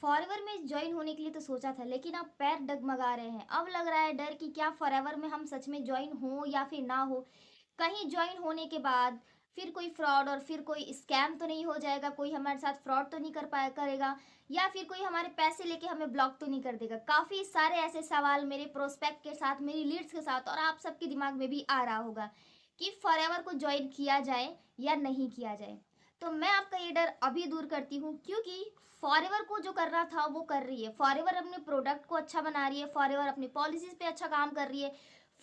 Forever में join होने के लिए तो सोचा था, लेकिन अब पैर डगमगा रहे हैं। अब लग रहा है डर कि क्या फॉरएवर में हम सच में ज्वाइन हो या फिर ना हो। कहीं ज्वाइन होने के बाद फिर कोई फ्रॉड और फिर कोई स्कैम तो नहीं हो जाएगा, कोई हमारे साथ फ्रॉड तो नहीं कर पाया करेगा, या फिर कोई हमारे पैसे लेके हमें ब्लॉक तो नहीं कर देगा। काफ़ी सारे ऐसे सवाल मेरे प्रोस्पेक्ट के साथ, मेरी लीड्स के साथ और आप सबके दिमाग में भी आ रहा होगा कि फॉरएवर को ज्वाइन किया जाए या नहीं किया जाए। तो मैं आपका ये डर अभी दूर करती हूँ, क्योंकि फॉरएवर को जो करना था वो कर रही है। फॉरएवर अपने प्रोडक्ट को अच्छा बना रही है, फॉरएवर अपनी पॉलिसीज पे अच्छा काम कर रही है,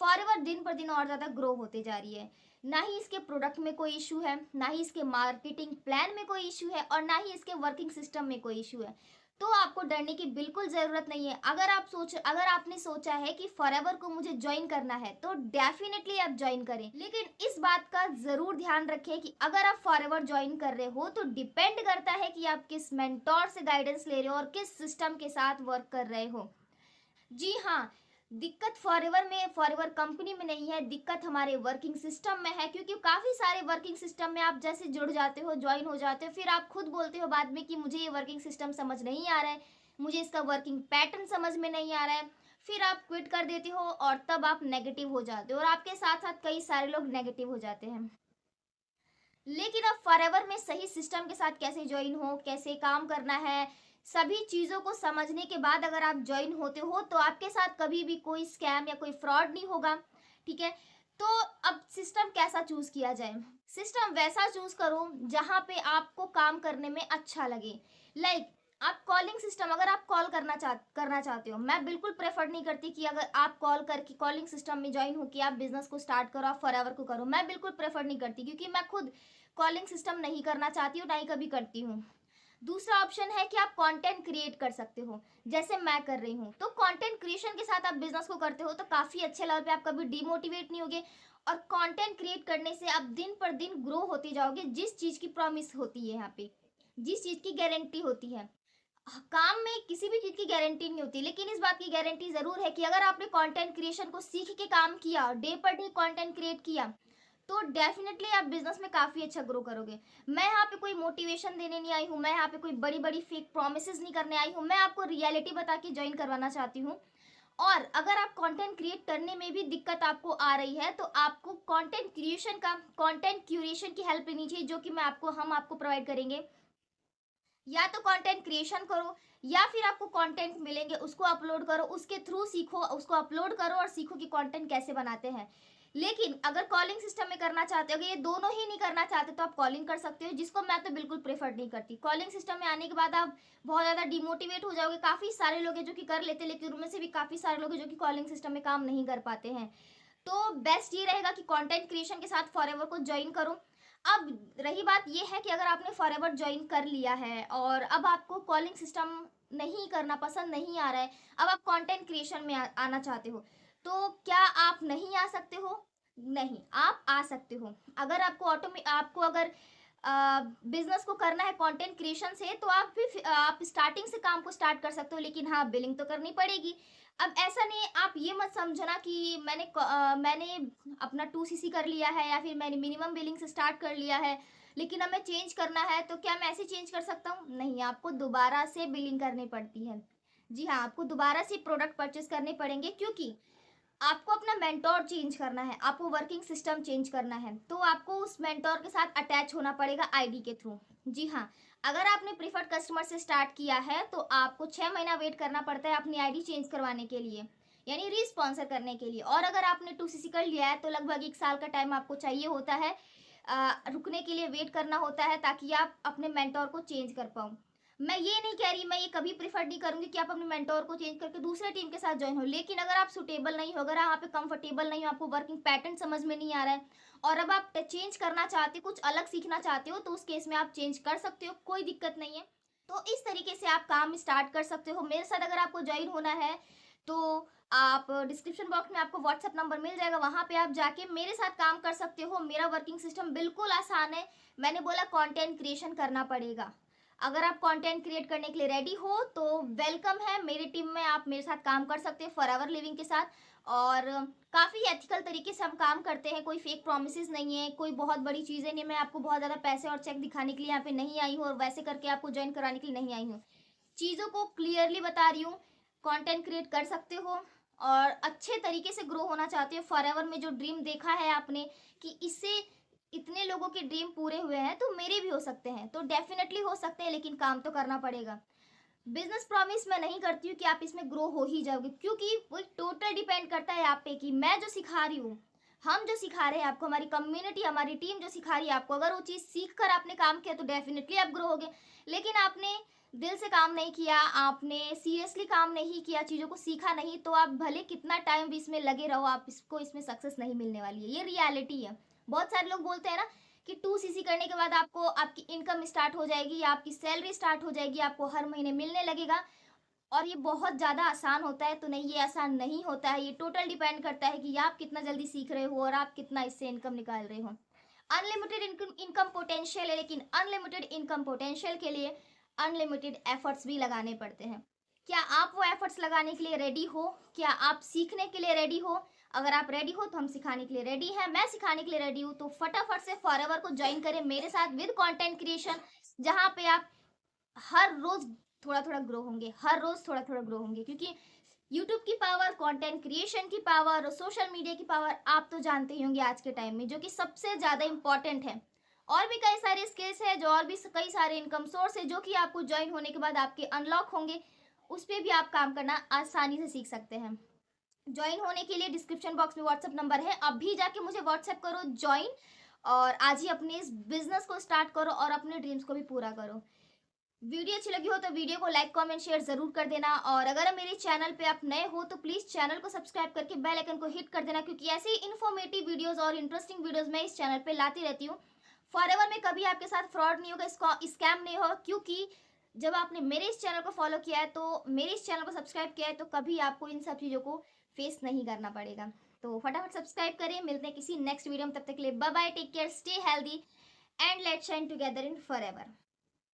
फॉरएवर दिन पर दिन और ज़्यादा ग्रो होते जा रही है। ना ही इसके प्रोडक्ट में कोई इशू है, ना ही इसके मार्केटिंग प्लान में कोई इशू है, और ना ही इसके वर्किंग सिस्टम में कोई इशू है। तो आपको डरने की बिल्कुल ज़रूरत नहीं है। अगर आपने सोचा है कि फॉरएवर को मुझे ज्वाइन करना है, तो डेफिनेटली आप ज्वाइन करें। लेकिन इस बात का ज़रूर ध्यान रखें कि अगर आप फॉरएवर ज्वाइन कर रहे हो तो डिपेंड करता है कि आप किस मेंटोर से गाइडेंस ले रहे हो और किस सिस्टम के साथ वर्क कर रहे हो। जी हाँ, दिक्कत फॉरएवर कंपनी में नहीं है, दिक्कत हमारे वर्किंग सिस्टम में है। क्योंकि काफ़ी सारे वर्किंग सिस्टम में आप जैसे जुड़ जाते हो, ज्वाइन हो जाते हो, फिर आप खुद बोलते हो बाद में कि मुझे ये वर्किंग सिस्टम समझ नहीं आ रहा है, मुझे इसका वर्किंग पैटर्न समझ में नहीं आ रहा है। फिर आप क्विट कर देते हो और तब आप नेगेटिव हो जाते हो, और आपके साथ साथ कई सारे लोग नेगेटिव हो जाते हैं। लेकिन अब फॉरएवर में सही सिस्टम के साथ कैसे ज्वाइन हो, कैसे काम करना है, सभी चीज़ों को समझने के बाद अगर आप ज्वाइन होते हो तो आपके साथ कभी भी कोई स्कैम या कोई फ्रॉड नहीं होगा। ठीक है? तो अब सिस्टम कैसा चूज़ किया जाए? सिस्टम वैसा चूज़ करो जहाँ पे आपको काम करने में अच्छा लगे। लाइक आप कॉलिंग सिस्टम, अगर आप कॉल करना चाहते हो, मैं बिल्कुल प्रेफर नहीं करती कि अगर आप कॉल करके कॉलिंग सिस्टम में ज्वाइन हो कि आप बिजनेस को स्टार्ट करो, आप फॉरएवर को करो। मैं बिल्कुल प्रेफर नहीं करती, क्योंकि मैं खुद कॉलिंग सिस्टम नहीं करना चाहती हूँ, ना ही कभी करती हूँ। दूसरा ऑप्शन है कि आप कंटेंट क्रिएट कर सकते हो, जैसे मैं कर रही हूँ। तो कंटेंट क्रिएशन के साथ आप बिजनेस को करते हो तो काफ़ी अच्छे लेवल पे आप कभी डिमोटिवेट नहीं होगे, और कंटेंट क्रिएट करने से आप दिन पर दिन ग्रो होते जाओगे। जिस चीज़ की प्रॉमिस होती है यहाँ पे, जिस चीज़ की गारंटी होती है, काम में किसी भी चीज़ की गारंटी नहीं होती, लेकिन इस बात की गारंटी ज़रूर है कि अगर आपने कंटेंट क्रिएशन को सीख के काम किया और day per day content create किया, तो डेफिनेटली आप बिजनेस में काफ़ी अच्छा ग्रो करोगे। मैं यहाँ पे कोई मोटिवेशन देने नहीं आई हूँ, मैं यहाँ पे कोई बड़ी बड़ी फेक प्रोमिसेस नहीं करने आई हूँ, मैं आपको रियलिटी बता के ज्वाइन करवाना चाहती हूँ। और अगर आप कंटेंट क्रिएट करने में भी दिक्कत आपको आ रही है, तो आपको कंटेंट क्यूरेशन की हेल्प लेनी चाहिए, जो कि हम आपको प्रोवाइड करेंगे। या तो कंटेंट क्रिएशन करो, या फिर आपको कंटेंट मिलेंगे उसको अपलोड करो, उसके थ्रू सीखो, उसको अपलोड करो और सीखो कि कंटेंट कैसे बनाते हैं। लेकिन अगर कॉलिंग सिस्टम में करना चाहते हो, अगर ये दोनों ही नहीं करना चाहते, तो आप कॉलिंग कर सकते हो, जिसको मैं तो बिल्कुल प्रेफर नहीं करती। कॉलिंग सिस्टम में आने के बाद आप बहुत ज़्यादा डिमोटिवेट हो जाओगे। काफ़ी सारे लोग हैं जो कि कर लेते हैं, लेकिन उनमें से भी काफ़ी सारे लोग हैं जो कि कॉलिंग सिस्टम में काम नहीं कर पाते हैं। तो बेस्ट ये रहेगा कि कंटेंट क्रिएशन के साथ फॉरएवर को ज्वाइन करो। अब रही बात ये है कि अगर आपने फॉरएवर ज्वाइन कर लिया है और अब आपको कॉलिंग सिस्टम नहीं करना पसंद नहीं आ रहा है, अब आप कंटेंट क्रिएशन में आना चाहते हो, तो क्या आप नहीं आ सकते हो? नहीं, आप आ सकते हो। अगर आपको अगर बिजनेस को करना है कंटेंट क्रिएशन से, तो आप स्टार्टिंग से काम को स्टार्ट कर सकते हो, लेकिन हाँ, बिलिंग तो करनी पड़ेगी। अब ऐसा नहीं है, आप ये मत समझो ना कि मैंने अपना 2 सीसी कर लिया है या फिर मैंने मिनिमम बिलिंग से स्टार्ट कर लिया है, लेकिन हमें चेंज करना है, तो क्या मैं ऐसे चेंज कर सकता हूँ? नहीं, आपको दोबारा से बिलिंग करनी पड़ती है। जी हाँ, आपको दोबारा से प्रोडक्ट परचेज करने पड़ेंगे, क्योंकि आपको अपना मेंटोर चेंज करना है, आपको वर्किंग सिस्टम चेंज करना है, तो आपको उस मेंटोर के साथ अटैच होना पड़ेगा आईडी के थ्रू। जी हाँ, अगर आपने प्रीफर्ड कस्टमर से स्टार्ट किया है, तो आपको 6 महीना वेट करना पड़ता है अपनी आईडी चेंज करवाने के लिए, यानी रीस्पॉन्सर करने के लिए। और अगर आपने 2 सीसी कर लिया है, तो लगभग 1 साल का टाइम आपको चाहिए होता है, रुकने के लिए वेट करना होता है, ताकि आप अपने मेंटोर को चेंज कर पाओ। मैं ये नहीं कह रही, मैं ये कभी प्रेफर नहीं करूंगी कि आप अपने मेंटोर को चेंज करके दूसरे टीम के साथ ज्वाइन हो, लेकिन अगर आप सुटेबल नहीं हो, अगर आप यहाँ पे कंफर्टेबल नहीं हो, आपको वर्किंग पैटर्न समझ में नहीं आ रहा है, और अब आप चेंज करना चाहते हो, कुछ अलग सीखना चाहते हो, तो उस केस में आप चेंज कर सकते हो, कोई दिक्कत नहीं है। तो इस तरीके से आप काम स्टार्ट कर सकते हो। मेरे साथ अगर आपको ज्वाइन होना है, तो आप डिस्क्रिप्शन बॉक्स में आपको व्हाट्सएप नंबर मिल जाएगा, वहाँ पे आप जाके मेरे साथ काम कर सकते हो। मेरा वर्किंग सिस्टम बिल्कुल आसान है। मैंने बोला कंटेंट क्रिएशन करना पड़ेगा। अगर आप कंटेंट क्रिएट करने के लिए रेडी हो, तो वेलकम है मेरी टीम में, आप मेरे साथ काम कर सकते हो फॉरएवर लिविंग के साथ। और काफ़ी एथिकल तरीके से हम काम करते हैं, कोई फेक प्रोमिस नहीं है, कोई बहुत बड़ी चीज़ें नहीं है। मैं आपको बहुत ज़्यादा पैसे और चेक दिखाने के लिए यहाँ पे नहीं आई हूँ, और वैसे करके आपको ज्वाइन कराने के लिए नहीं आई हूँ। चीज़ों को क्लियरली बता रही हूँ, कंटेंट क्रिएट कर सकते हो और अच्छे तरीके से ग्रो होना चाहते हो। फॉरएवर में जो ड्रीम देखा है आपने कि इससे इतने लोगों के ड्रीम पूरे हुए हैं, तो मेरे भी हो सकते हैं, तो डेफिनेटली हो सकते हैं, लेकिन काम तो करना पड़ेगा। बिजनेस प्रॉमिस मैं नहीं करती हूँ कि आप इसमें ग्रो हो ही जाओगे, क्योंकि वो टोटल डिपेंड करता है आप पे कि मैं जो सिखा रही हूँ, हम जो सिखा रहे हैं आपको, हमारी कम्युनिटी, हमारी टीम जो सिखा रही है आपको, अगर वो चीज़ सीख कर आपने काम किया तो डेफिनेटली आप ग्रो होगे। लेकिन आपने दिल से काम नहीं किया, आपने सीरियसली काम नहीं किया, चीज़ों को सीखा नहीं, तो आप भले कितना टाइम भी इसमें लगे रहो, आप इसको इसमें सक्सेस नहीं मिलने वाली है। ये रियलिटी है। बहुत सारे लोग बोलते हैं ना कि 2cc करने के बाद आपको आपकी इनकम स्टार्ट हो जाएगी या आपकी सैलरी स्टार्ट हो जाएगी, आपको हर महीने मिलने लगेगा, और ये बहुत ज़्यादा आसान होता है। तो नहीं, ये आसान नहीं होता है। ये टोटल डिपेंड करता है कि आप कितना जल्दी सीख रहे हो और आप कितना इससे इनकम निकाल रहे हो। अनलिमिटेड इनकम पोटेंशियल है, लेकिन अनलिमिटेड इनकम पोटेंशियल के लिए अनलिमिटेड एफर्ट्स भी लगाने पड़ते हैं। क्या आप वो एफर्ट्स लगाने के लिए रेडी हो? क्या आप सीखने के लिए रेडी हो? अगर आप रेडी हो तो हम सिखाने के लिए रेडी हैं, मैं सिखाने के लिए रेडी हूँ। तो फटाफट से फॉरएवर को ज्वाइन करें मेरे साथ विद कंटेंट क्रिएशन, जहाँ पे आप हर रोज थोड़ा थोड़ा ग्रो होंगे, हर रोज थोड़ा थोड़ा ग्रो होंगे, क्योंकि यूट्यूब की पावर, कंटेंट क्रिएशन की पावर और सोशल मीडिया की पावर आप तो जानते ही होंगे आज के टाइम में, जो कि सबसे ज़्यादा इंपॉर्टेंट है। और भी कई सारे स्किल्स है, जो और भी कई सारे इनकम सोर्स है, जो कि आपको ज्वाइन होने के बाद आपके अनलॉक होंगे। उस पर भी आप काम करना आसानी से सीख सकते हैं। ज्वाइन होने के लिए डिस्क्रिप्शन बॉक्स में व्हाट्सएप नंबर है, अभी जाके मुझे व्हाट्सएप करो ज्वाइन, और आज ही अपने इस बिजनेस को स्टार्ट करो और अपने ड्रीम्स को भी पूरा करो। वीडियो अच्छी लगी हो तो वीडियो को लाइक कमेंट शेयर जरूर कर देना, और अगर मेरे चैनल पे आप नए हो तो प्लीज चैनल को सब्सक्राइब करके बेल आइकन को हिट कर देना, क्योंकि ऐसे ही इन्फॉर्मेटिव वीडियोस और इंटरेस्टिंग वीडियोस मैं इस चैनल पे लाती रहती हूँ। फॉरएवर में कभी आपके साथ फ्रॉड नहीं होगा, स्कैम नहीं होगा, क्योंकि जब आपने मेरे इस चैनल को फॉलो किया है, तो मेरे इस चैनल को सब्सक्राइब किया है, तो कभी आपको इन सब चीज़ों को फेस नहीं करना पड़ेगा। तो फटाफट सब्सक्राइब करें, मिलते हैं किसी नेक्स्ट वीडियो में, तब तक के लिए bye bye, take care, stay healthy and let's shine together in forever.